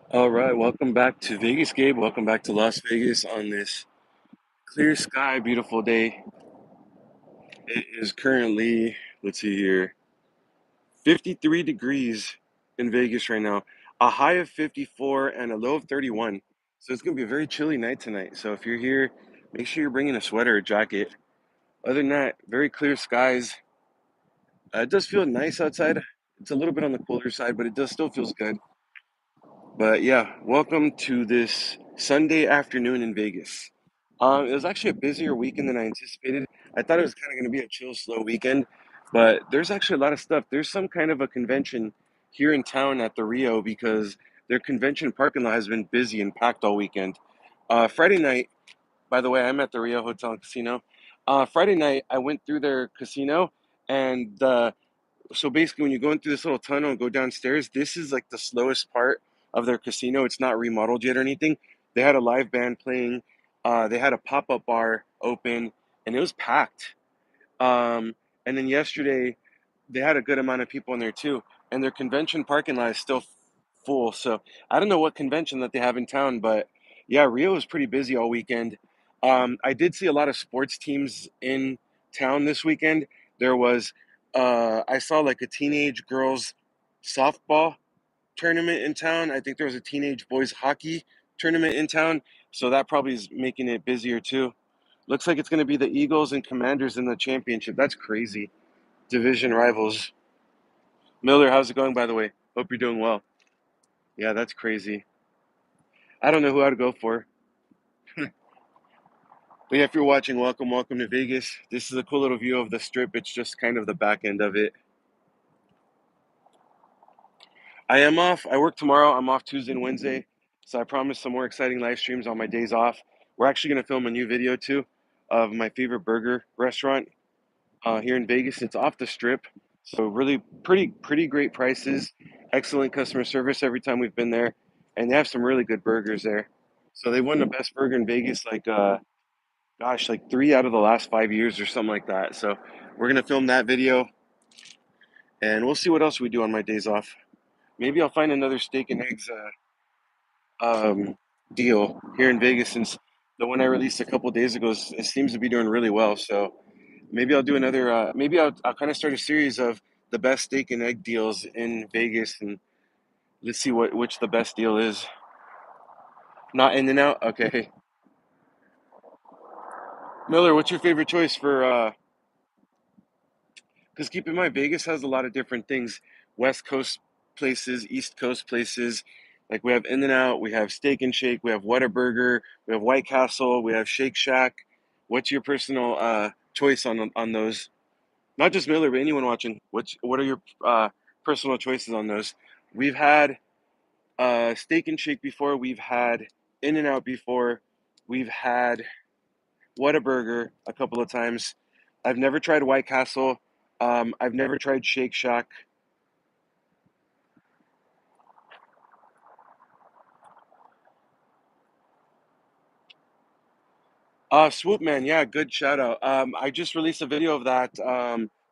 All right, welcome back to Vegas, Gabe. Welcome back to Las Vegas on this clear sky, beautiful day. It is currently, let's see here, 53 degrees in Vegas right now, a high of 54 and a low of 31. So it's going to be a very chilly night tonight. So if you're here, make sure you're bringing a sweater or jacket. Other than that, very clear skies. It does feel nice outside. It's a little bit on the colder side, but it does still feels good. But yeah, welcome to this Sunday afternoon in Vegas. It was actually a busier weekend than I anticipated. I thought it was kind of going to be a chill, slow weekend, but there's actually a lot of stuff. There's some kind of a convention here in town at the Rio because their convention parking lot has been busy and packed all weekend. Friday night, by the way, I'm at the Rio Hotel and Casino. Friday night, I went through their casino, and so basically, when you go in through this little tunnel and go downstairs, this is like the slowest part of their casino. It's not remodeled yet or anything. They had a live band playing. They had a pop-up bar open, and it was packed. Um, and then yesterday, they had a good amount of people in there too. And their convention parking lot is still full. So I don't know what convention that they have in town, but yeah, Rio was pretty busy all weekend. I did see a lot of sports teams in town this weekend. There was, I saw like a teenage girls softball tournament in town. I think there was a teenage boys hockey tournament in town. So that probably is making it busier too. Looks like it's going to be the Eagles and Commanders in the championship. That's crazy. Division rivals. Miller, how's it going, by the way? Hope you're doing well. Yeah, that's crazy. I don't know who I'd go for. But yeah, if you're watching, welcome to Vegas. This is a cool little view of the strip. It's just kind of the back end of it. I am off. I work tomorrow. I'm off Tuesday and Wednesday. So I promise some more exciting live streams on my days off. We're actually going to film a new video too of my favorite burger restaurant here in Vegas. It's off the strip. So really pretty great prices, excellent customer service every time we've been there, and they have some really good burgers there. So they won the best burger in Vegas like gosh, like 3 out of the last 5 years or something like that. So we're gonna film that video and we'll see what else we do on my days off. Maybe I'll find another steak and eggs deal here in Vegas since the one I released a couple days ago it seems to be doing really well. So maybe I'll do another. Maybe I'll kind of start a series of the best steak and egg deals in Vegas, and let's see which the best deal is. Not In and Out. Okay, Miller, what's your favorite choice for? Because keep in mind, Vegas has a lot of different things. West Coast places, East Coast places. Like we have In and Out, we have Steak and Shake, we have Whataburger, we have White Castle, we have Shake Shack. What's your personal choice on those? Not just Miller, but anyone watching. What are your personal choices on those? We've had Steak and Shake before. We've had In and Out before. We've had Whataburger a couple of times. I've never tried White Castle. I've never tried Shake Shack. Swoop Man, yeah, good shout out. I just released a video of that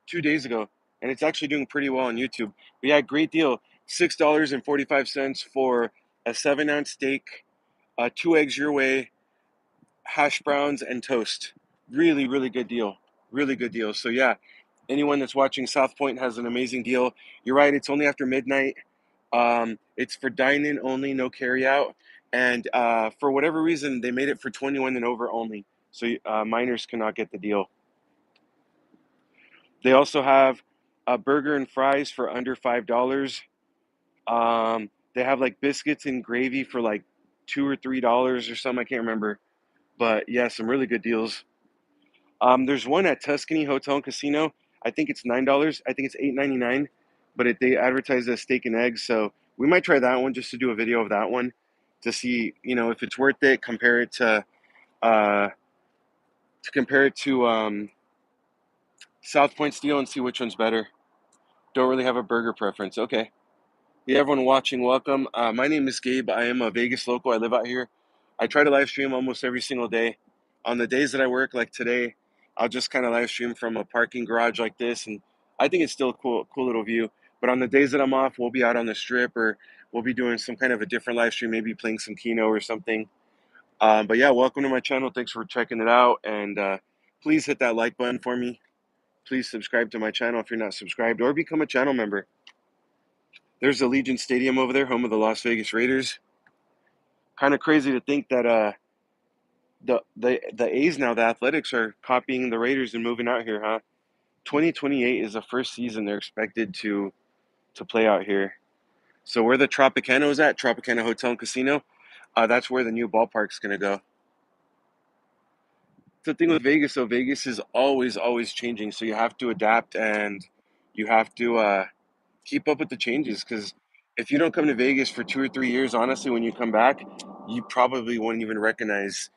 2 days ago, and it's actually doing pretty well on YouTube. But yeah, great deal. $6.45 for a 7 ounce steak, two eggs your way, hash browns, and toast. Really good deal. Really good deal. So yeah, anyone that's watching South Point has an amazing deal. You're right, it's only after midnight. It's for dine-in only, no carry-out. And for whatever reason, they made it for 21 and over only. So minors cannot get the deal. They also have a burger and fries for under $5. They have like biscuits and gravy for like $2 or $3 or something. I can't remember. But yeah, some really good deals. There's one at Tuscany Hotel and Casino. I think it's $9. I think it's $8.99, but they advertise as steak and eggs. So we might try that one just to do a video of that one to see, if it's worth it. Uh, compare it to South Point Steel and see which one's better. Don't really have a burger preference. Okay. Yeah, everyone watching, welcome. My name is Gabe. I am a Vegas local. I live out here. I try to live stream almost every single day. On the days that I work, like today, I'll just kind of live stream from a parking garage like this, and I think it's still a cool little view. But on the days that I'm off, we'll be out on the strip or we'll be doing some kind of a different live stream, maybe playing some Keno or something. But yeah, welcome to my channel. Thanks for checking it out. And please hit that like button for me. Please subscribe to my channel if you're not subscribed, or become a channel member. There's Allegiant Stadium over there, home of the Las Vegas Raiders. Kind of crazy to think that the A's now, the Athletics, are copying the Raiders and moving out here, huh? 2028 is the first season they're expected to play out here. So where the Tropicana is at, Tropicana Hotel and Casino, that's where the new ballpark's gonna go. The thing with Vegas, though, Vegas is always changing, so you have to adapt and you have to keep up with the changes. Because if you don't come to Vegas for 2 or 3 years, honestly, when you come back, you probably won't even recognize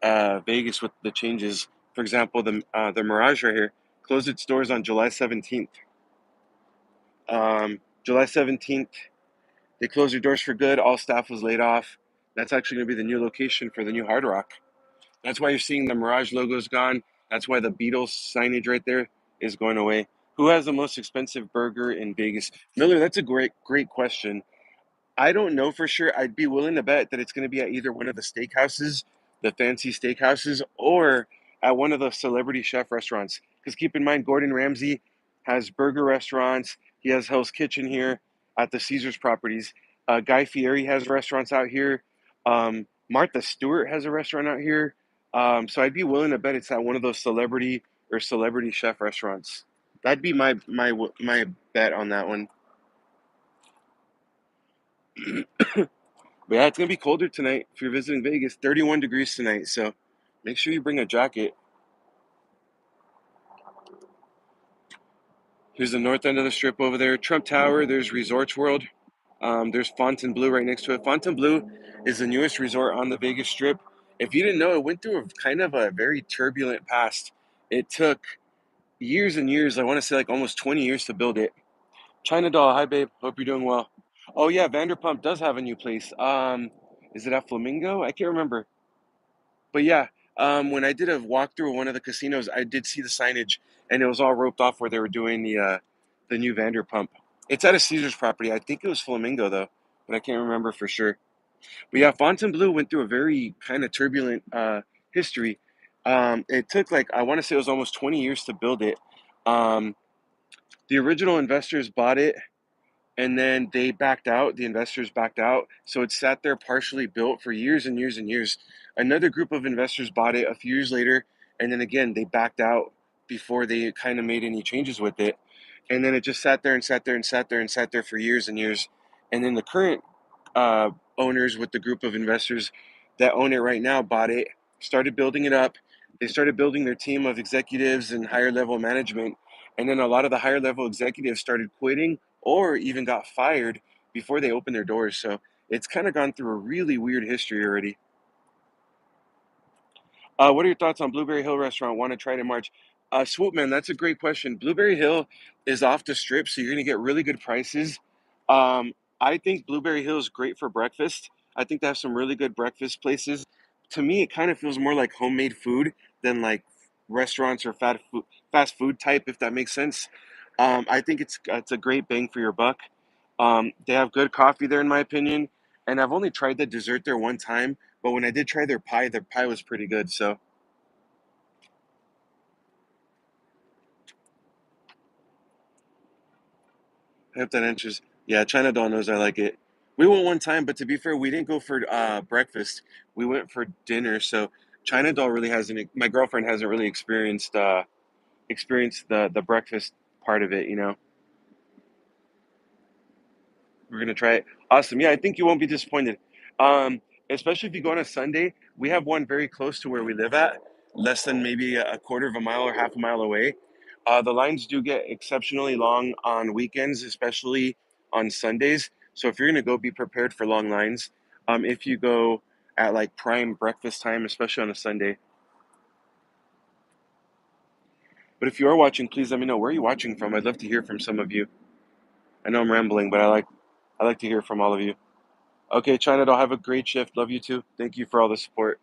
Vegas with the changes. For example, the Mirage right here closed its doors on July 17th. July 17th, they closed their doors for good. All staff was laid off. That's actually going to be the new location for the new Hard Rock. That's why you're seeing the Mirage logo's gone. That's why the Beatles signage right there is going away. Who has the most expensive burger in Vegas? Miller, that's a great question. I don't know for sure. I'd be willing to bet that it's going to be at either one of the steakhouses, the fancy steakhouses, or at one of the celebrity chef restaurants. Because keep in mind, Gordon Ramsay has burger restaurants. He has Hell's Kitchen here at the Caesars properties. Guy Fieri has restaurants out here. Martha Stewart has a restaurant out here. So I'd be willing to bet it's at one of those celebrity or celebrity chef restaurants. That'd be my bet on that one. But yeah, it's gonna be colder tonight if you're visiting Vegas. 31 degrees tonight, so make sure you bring a jacket. Here's the north end of the strip over there. Trump Tower, there's Resorts World. There's Fontainebleau right next to it. Fontainebleau is the newest resort on the Vegas Strip. If you didn't know, it went through a kind of a very turbulent past. It took years and years, I want to say like almost 20 years to build it. China Doll, hi babe, hope you're doing well. Oh yeah, Vanderpump does have a new place. Is it at Flamingo? I can't remember. But yeah, when I did a walkthrough of one of the casinos, I did see the signage, and it was all roped off where they were doing the new Vanderpump. It's at a Caesars property. I think it was Flamingo though, but I can't remember for sure. But yeah, Fontainebleau went through a very kind of turbulent history. It took like I want to say it was almost 20 years to build it. Um, the original investors bought it and then they backed out. The investors backed out, so it sat there partially built for years and years and years. Another group of investors bought it a few years later, and then again they backed out before they kind of made any changes with it. And then it just sat there and sat there and sat there and sat there for years and years. And then the current uh, owners with the group of investors that own it right now bought it, started building it up. They started building their team of executives and higher level management. And then a lot of the higher level executives started quitting or even got fired before they opened their doors. So it's kind of gone through a really weird history already. What are your thoughts on Blueberry Hill Restaurant? Want to try it in March? Swoop man, that's a great question. Blueberry Hill is off the strip, so you're gonna get really good prices. I think Blueberry Hill is great for breakfast. I think they have some really good breakfast places. To me, it kind of feels more like homemade food than like restaurants or fast food type, if that makes sense. I think it's a great bang for your buck. They have good coffee there, in my opinion. And I've only tried the dessert there one time, but when I did try their pie was pretty good. So I hope that answers. Yeah, China Doll knows I like it. We went one time, but to be fair, we didn't go for breakfast. We went for dinner. So China Doll really hasn't. My girlfriend hasn't really experienced the breakfast part of it. You know, we're gonna try it. Awesome. Yeah, I think you won't be disappointed. Um, Especially if you go on a Sunday. We have one very close to where we live at, less than maybe a quarter of a mile or half a mile away. The lines do get exceptionally long on weekends, especially on Sundays. So if you're gonna go, be prepared for long lines. If you go at like prime breakfast time, especially on a Sunday. But if you are watching, please let me know where are you watching from. I'd love to hear from some of you. I know I'm rambling, but I like to hear from all of you. Okay, China Doll, have a great shift. Love you too. Thank you for all the support.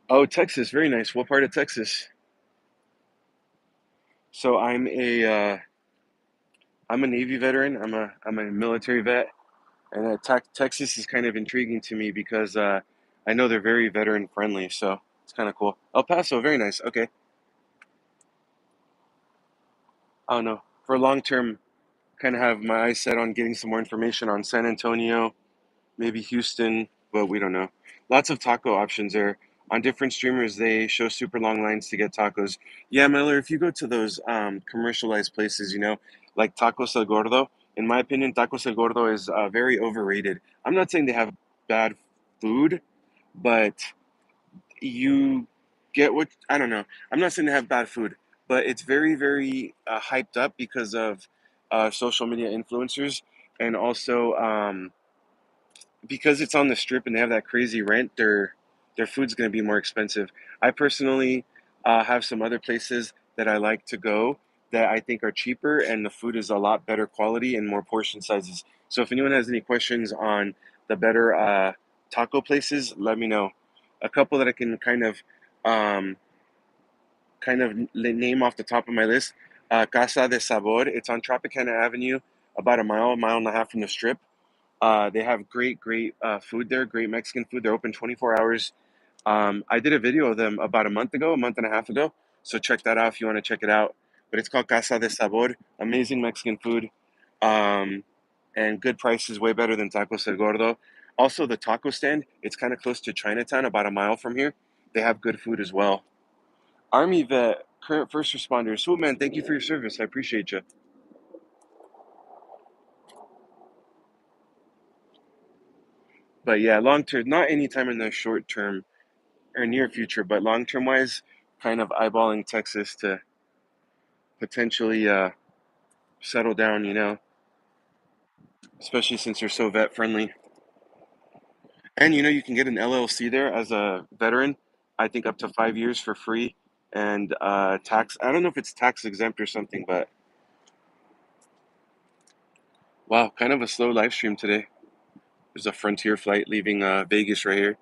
Oh, Texas, very nice. What part of Texas? So I'm a Navy veteran. I'm a military vet, and Texas is kind of intriguing to me because I know they're very veteran friendly. So it's kind of cool. El Paso, very nice. Okay. I don't know. For long term, kind of have my eyes set on getting some more information on San Antonio, maybe Houston, but we don't know. Lots of taco options there. On different streamers, they show super long lines to get tacos. Yeah, Miller, if you go to those commercialized places, like Tacos El Gordo, in my opinion, Tacos El Gordo is very overrated. I'm not saying they have bad food, but you get what, I don't know. I'm not saying they have bad food, but it's very, very hyped up because of social media influencers, and also because it's on the strip and they have that crazy rent, their food's going to be more expensive. I personally have some other places that I like to go that I think are cheaper and the food is a lot better quality and more portion sizes. So if anyone has any questions on the better taco places, let me know. A couple that I can um, name off the top of my list. Casa de Sabor. It's on Tropicana Avenue, about a mile and a half from the strip. They have great, great food there, great Mexican food. They're open 24 hours. I did a video of them about a month and a half ago. So check that out if you want to check it out. But it's called Casa de Sabor. Amazing Mexican food, um, and good prices, way better than Tacos El Gordo. Also, the taco stand, it's kind of close to Chinatown, about a mile from here. They have good food as well. Army vet, current first responders. Swoop man, thank you for your service. I appreciate you. But yeah, long term, not anytime in the short term or near future, but long term wise, kind of eyeballing Texas to potentially settle down, especially since they're so vet friendly. And you can get an LLC there as a veteran, I think up to 5 years for free. And tax, I don't know if it's tax exempt or something, but wow, kind of a slow live stream today. There's a Frontier flight leaving Vegas right here.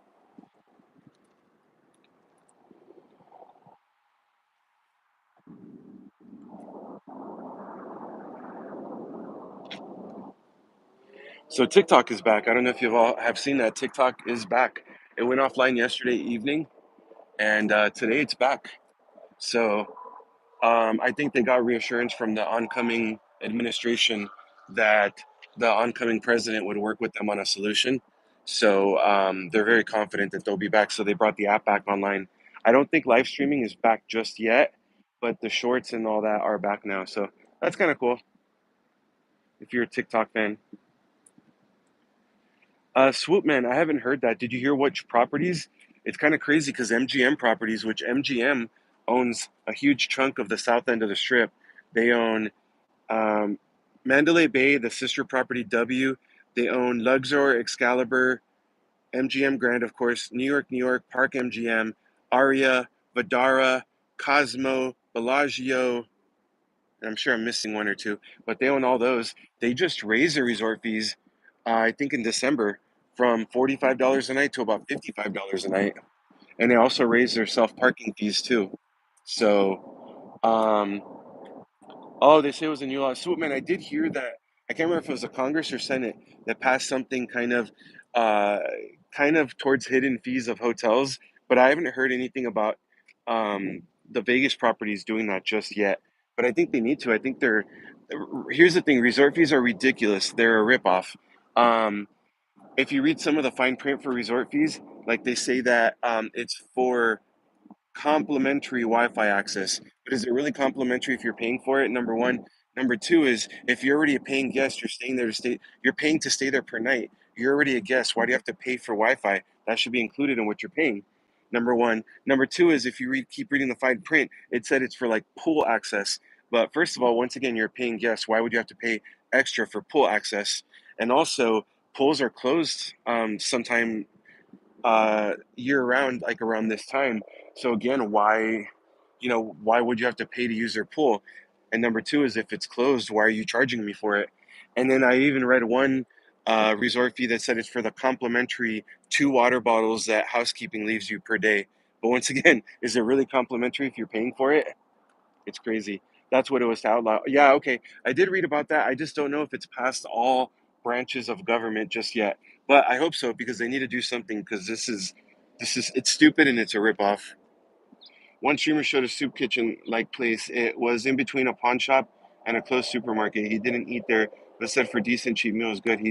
So TikTok is back. I don't know if you all have seen that. TikTok is back. It went offline yesterday evening, and today it's back. So I think they got reassurance from the oncoming administration that the oncoming president would work with them on a solution. So they're very confident that they'll be back. So they brought the app back online. I don't think live streaming is back just yet, but the shorts and all that are back now. So that's kind of cool if you're a TikTok fan. Swoop man, I haven't heard that. Did you hear which properties? It's kind of crazy because MGM properties, which MGM owns a huge chunk of the south end of the strip, they own um, Mandalay Bay, the sister property W. They own Luxor, Excalibur, MGM Grand, of course, New York, Park MGM, Aria, Vadara, Cosmo, Bellagio, and I'm sure I'm missing one or two, but they own all those. They just raised their resort fees, I think in December, from $45 a night to about $55 a night. And they also raised their self parking fees too. So, oh, they say it was a new law. Swoop, man, I did hear that. I can't remember if it was a Congress or Senate that passed something uh, kind of towards hidden fees of hotels, but I haven't heard anything about the Vegas properties doing that just yet. But I think they need to. I think they're. Here's the thing: resort fees are ridiculous. They're a ripoff. Um, if you read some of the fine print for resort fees, like they say that it's for complimentary Wi-Fi access. But is it really complimentary if you're paying for it? Number one. Number two is if you're already a paying guest, you're staying there to stay. You're paying to stay there per night. You're already a guest. Why do you have to pay for Wi-Fi? That should be included in what you're paying. Number one. Number two is if you keep reading the fine print, it said it's for like pool access. But first of all, once again, you're a paying guest. Why would you have to pay extra for pool access? And also, pools are closed sometime year round, like around this time. So again, why would you have to pay to use their pool? And number two is if it's closed, why are you charging me for it? And then I even read one resort fee that said it's for the complimentary 2 water bottles that housekeeping leaves you per day. But once again, is it really complimentary if you're paying for it? It's crazy. That's what it was to outlaw. Yeah, okay. I did read about that. I just don't know if it's passed all branches of government just yet. But I hope so because they need to do something because this is it's stupid and it's a ripoff. One streamer showed a soup kitchen like place. It was in between a pawn shop and a closed supermarket. He didn't eat there, but said for decent cheap meals, good.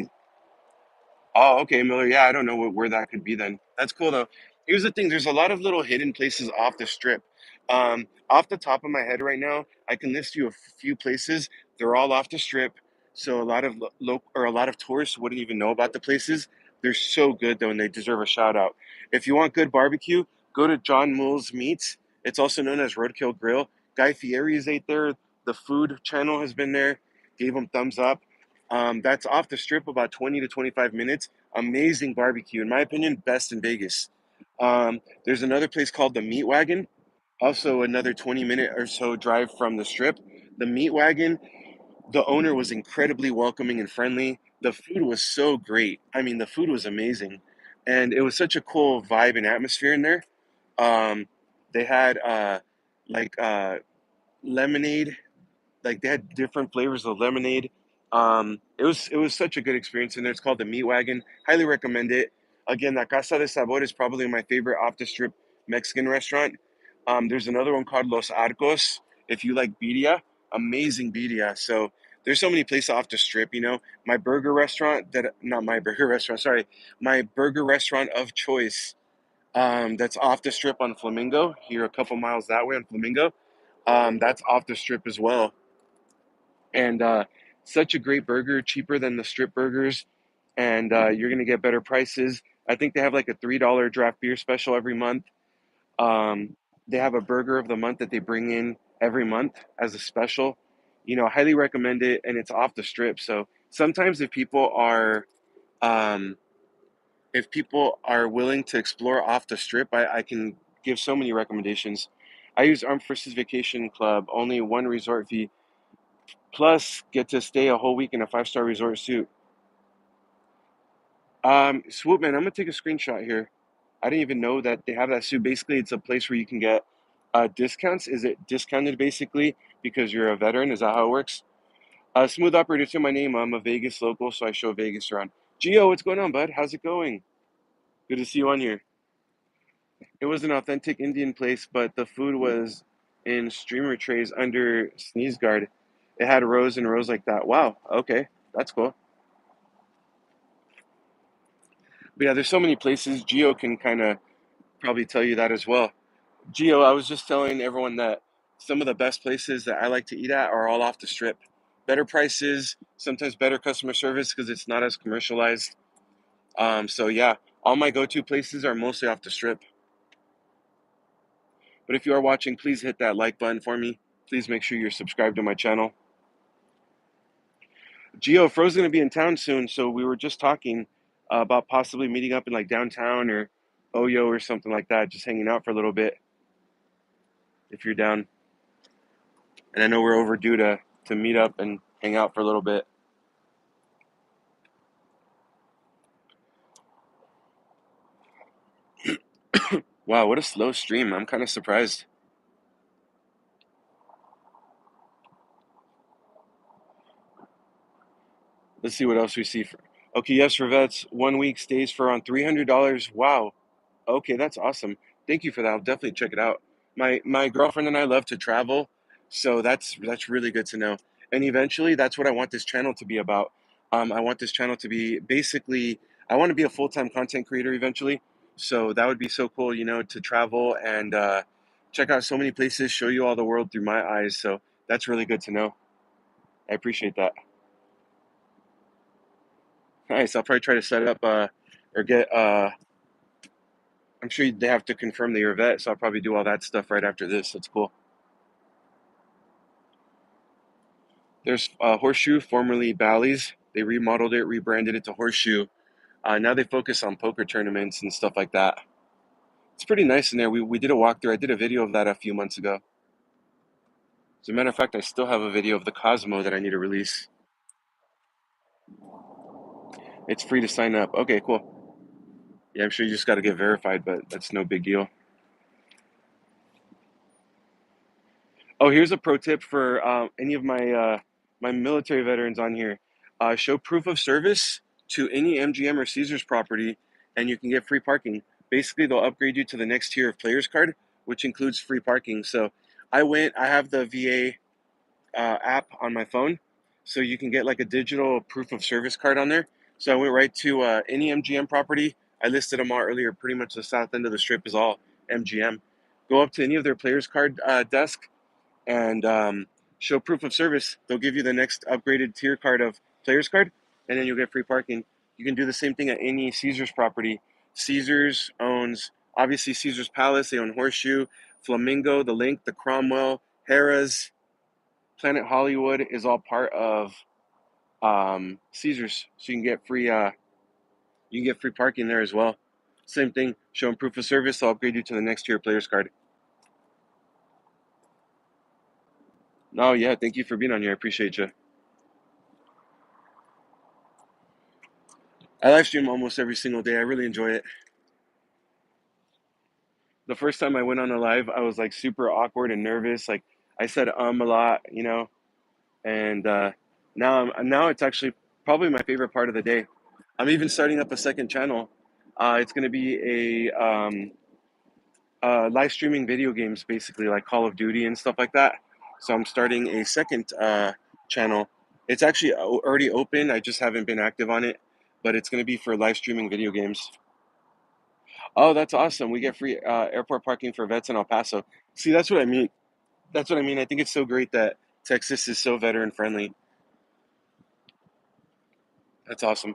Oh, okay, Miller. Yeah, I don't know where that could be then. That's cool though. Here's the thing: there's a lot of little hidden places off the strip. Off the top of my head right now, I can list you a few places. They're all off the strip, so a lot of a lot of tourists wouldn't even know about the places. They're so good though, and they deserve a shout out. If you want good barbecue, go to John Mull's Meats. It's also known as Roadkill Grill. Guy Fieri's ate there. The Food Channel has been there. Gave him thumbs up. That's off the strip about 20 to 25 minutes. Amazing barbecue. In my opinion, best in Vegas. There's another place called the Meat Wagon, also another 20-minute or so drive from the strip. The Meat Wagon, the owner was incredibly welcoming and friendly. The food was so great. I mean, the food was amazing. And it was such a cool vibe and atmosphere in there. Um, they had like lemonade, like they had different flavors of lemonade. It was such a good experience in there. It's called the Meat Wagon. Highly recommend it. Again, La Casa de Sabor is probably my favorite off the strip Mexican restaurant. There's another one called Los Arcos. If you like birria, amazing birria. So there's so many places off the strip. My burger restaurant that not my burger restaurant. Sorry, my burger restaurant of choice. That's off the strip on Flamingo. Here, a couple miles that way on Flamingo. That's off the strip as well, and such a great burger, cheaper than the strip burgers, and you're gonna get better prices. I think they have like a $3 draft beer special every month. Um, they have a burger of the month that they bring in every month as a special. Highly recommend it, and it's off the strip. So sometimes um, if people are willing to explore off the strip, I can give so many recommendations. I use Armed Forces Vacation Club, only one resort fee. Plus, get to stay a whole week in a five-star resort suite. Swoop, man, I'm gonna take a screenshot here. I didn't even know that they have that suit. Basically, it's a place where you can get discounts. Is it discounted basically because you're a veteran? Is that how it works? Smooth operator to my name. I'm a Vegas local, so I show Vegas around. Gio, what's going on, bud? How's it going? Good to see you on here. It was an authentic Indian place, but the food was in streamer trays under sneeze guard. It had rows and rows like that. Wow. Okay, that's cool. But yeah, there's so many places. Gio can kind of probably tell you that as well. Gio, I was just telling everyone that some of the best places that I like to eat at are all off the strip. Better prices, sometimes better customer service because it's not as commercialized. So yeah, all my go-to places are mostly off the strip. But if you are watching, please hit that like button for me. Please make sure you're subscribed to my channel. Gio, Fro's going to be in town soon, so we were just talking about possibly meeting up in like downtown or Oyo or something like that, just hanging out for a little bit if you're down. And I know we're overdue to meet up and hang out for a little bit. Wow, what a slow stream. I'm kind of surprised. Let's see what else we see. Okay, yes, for vets, 1 week stays for around $300. Wow. Okay, that's awesome. Thank you for that. I'll definitely check it out. My girlfriend and I love to travel, so that's really good to know. And eventually, that's what I want this channel to be about. I want this channel to be basically, I want to be a full-time content creator eventually. So that would be so cool, to travel and check out so many places, show you all the world through my eyes. So that's really good to know. I appreciate that. Nice. I'll probably try to set up or get I'm sure they have to confirm that you're a vet, so I'll probably do all that stuff right after this. That's cool. There's Horseshoe, formerly Bally's. They remodeled it, rebranded it to Horseshoe. Now they focus on poker tournaments and stuff like that. It's pretty nice in there. We did a walkthrough. I did a video of that a few months ago. As a matter of fact, I still have a video of the Cosmo that I need to release. It's free to sign up. Okay, cool. Yeah, I'm sure you just got to get verified, but that's no big deal. Oh, here's a pro tip for any of my military veterans on here. Show proof of service to any MGM or Caesars property, and you can get free parking. Basically, they'll upgrade you to the next tier of players card, which includes free parking. So, I have the VA app on my phone, so you can get like a digital proof of service card on there. So I went right to any MGM property. I listed them all earlier. Pretty much the south end of the strip is all MGM. Go up to any of their players card desk and show proof of service. They'll give you the next upgraded tier card of players card, and then you'll get free parking. You can do the same thing at any Caesars property. Caesars owns obviously Caesars Palace. They own Horseshoe, Flamingo, the Link, the Cromwell, Harrah's, Planet Hollywood is all part of Caesars, so you can get free parking there as well. Same thing, show them proof of service. They'll upgrade you to the next tier players card. Oh yeah, thank you for being on here. I appreciate you. I live stream almost every single day. I really enjoy it. The first time I went on a live, I was like super awkward and nervous. Like I said a lot, and now it's actually probably my favorite part of the day. I'm even starting up a second channel. It's going to be live streaming video games, basically like Call of Duty and stuff like that. So I'm starting a second channel. It's actually already open. I just haven't been active on it, but it's going to be for live streaming video games. Oh, that's awesome. We get free airport parking for vets in El Paso. See, that's what I mean. That's what I mean. I think it's so great that Texas is so veteran friendly. That's awesome.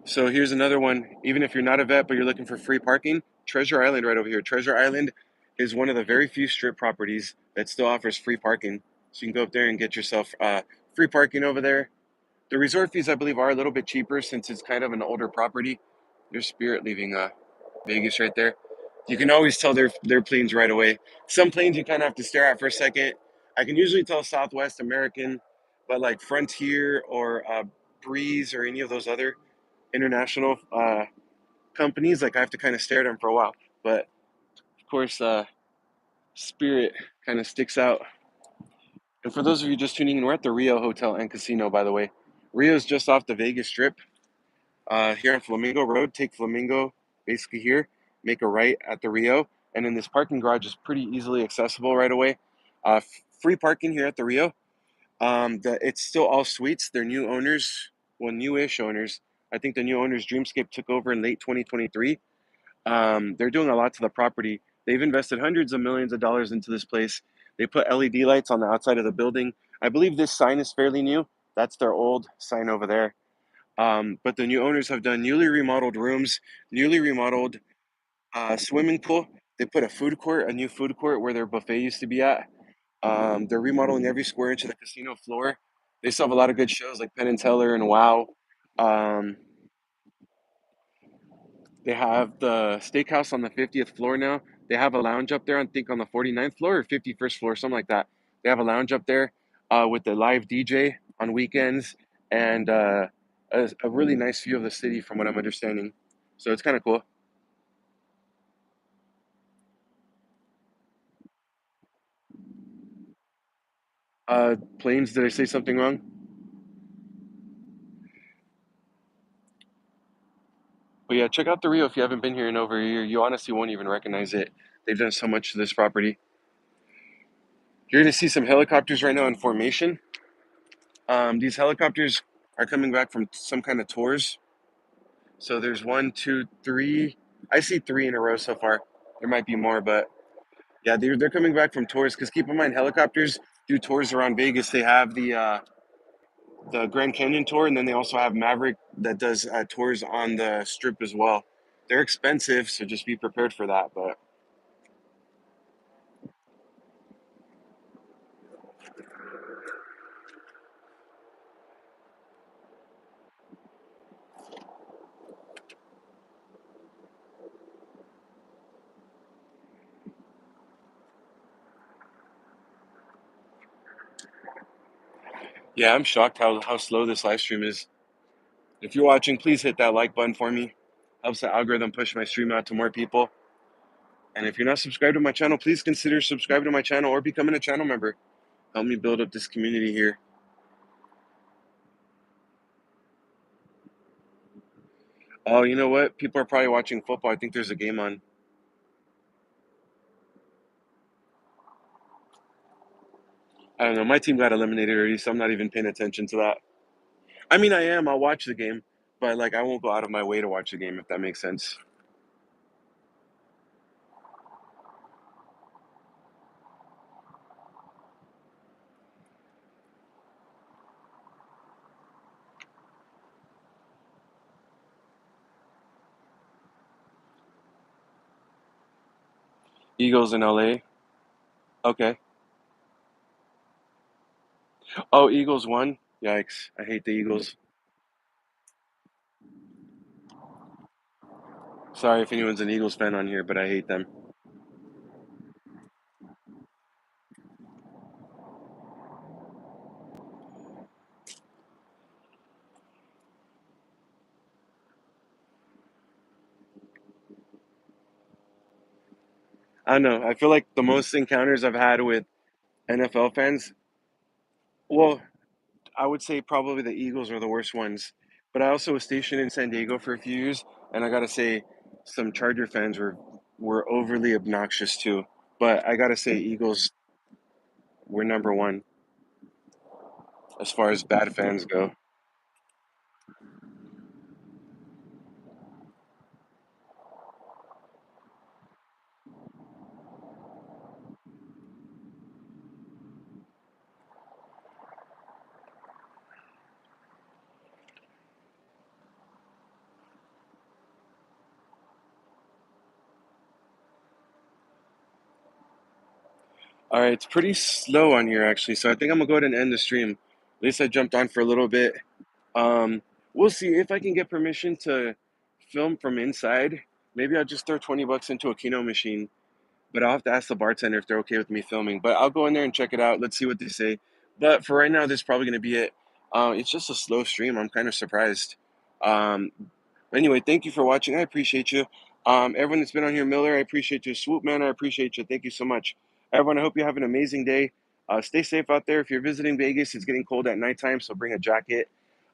So here's another one. Even if you're not a vet, but you're looking for free parking, Treasure Island right over here. Treasure Island is one of the very few strip properties that still offers free parking. So you can go up there and get yourself free parking over there. The resort fees, I believe, are a little bit cheaper since it's kind of an older property. There's Spirit leaving Vegas right there. You can always tell their planes right away. Some planes you kind of have to stare at for a second. I can usually tell Southwest American, but like Frontier or Breeze or any of those other international companies, like I have to kind of stare at them for a while. But of course, Spirit kind of sticks out. And for those of you just tuning in, we're at the Rio Hotel and Casino, by the way. Rio's just off the Vegas Strip here on Flamingo Road. Take Flamingo basically here, make a right at the Rio, and then this parking garage is pretty easily accessible right away. Free parking here at the Rio. It's still all suites. They're new owners, well, newish owners. I think the new owners, Dreamscape, took over in late 2023. They're doing a lot to the property. They've invested hundreds of millions of dollars into this place. They put LED lights on the outside of the building. I believe this sign is fairly new. That's their old sign over there. But the new owners have done newly remodeled rooms, newly remodeled swimming pool. They put a new food court where their buffet used to be at. They're remodeling every square inch of the casino floor. They still have a lot of good shows like Penn and Teller and Wow. Um, They have the steakhouse on the 50th floor now. They have a lounge up there, I think on the 49th floor or 51st floor, something like that. They have a lounge up there with the live DJ on weekends and a really nice view of the city from what I'm understanding. So it's kind of cool. Planes, did I say something wrong? But yeah, check out the Rio if you haven't been here in over a year. You honestly won't even recognize it. They've done so much to this property. You're going to see some helicopters right now in formation. These helicopters are coming back from some kind of tours. So there's one, two, three. I see three in a row so far. There might be more, but yeah, they're coming back from tours. Because keep in mind, helicopters do tours around Vegas. They have the Grand Canyon tour, and then they also have Maverick that does tours on the Strip as well. They're expensive, so just be prepared for that. But yeah, I'm shocked how slow this live stream is. If you're watching, please hit that like button for me. Helps the algorithm push my stream out to more people. And if you're not subscribed to my channel, please consider subscribing to my channel or becoming a channel member. Help me build up this community here. Oh, you know what? People are probably watching football. I think there's a game on. I don't know. My team got eliminated already, so I'm not even paying attention to that. I mean, I am. I'll watch the game, but like I won't go out of my way to watch the game if that makes sense. Eagles in LA. Okay. Oh, Eagles won. Yikes. I hate the Eagles. Sorry if anyone's an Eagles fan on here, but I hate them. I don't know. I feel like the most encounters I've had with NFL fans, well, I would say probably the Eagles are the worst ones. But I also was stationed in San Diego for a few years, and I gotta say, some Charger fans were overly obnoxious too. But I gotta say, Eagles were number one as far as bad fans go. All right, it's pretty slow on here actually, so I think I'm gonna go ahead and end the stream. At least I jumped on for a little bit. Um, we'll see if I can get permission to film from inside. Maybe I'll just throw 20 bucks into a Kino machine, but I'll have to ask the bartender if they're okay with me filming. But I'll go in there and check it out. Let's see what they say. But for right now, this is probably going to be it. It's just a slow stream. I'm kind of surprised. Um, anyway, thank you for watching. I appreciate you. Everyone that's been on here, Miller, I appreciate you. Swoop Man, I appreciate you. Thank you so much. Everyone, I hope you have an amazing day. Stay safe out there. If you're visiting Vegas, it's getting cold at nighttime, so bring a jacket.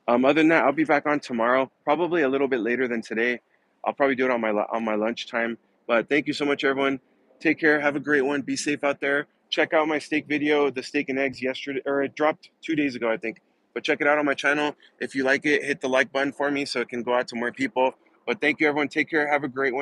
Other than that, I'll be back on tomorrow, probably a little bit later than today. I'll probably do it on my lunchtime. But thank you so much, everyone. Take care. Have a great one. Be safe out there. Check out my steak video, the steak and eggs yesterday, or it dropped 2 days ago, I think. But check it out on my channel. If you like it, hit the like button for me so it can go out to more people. But thank you, everyone. Take care. Have a great one.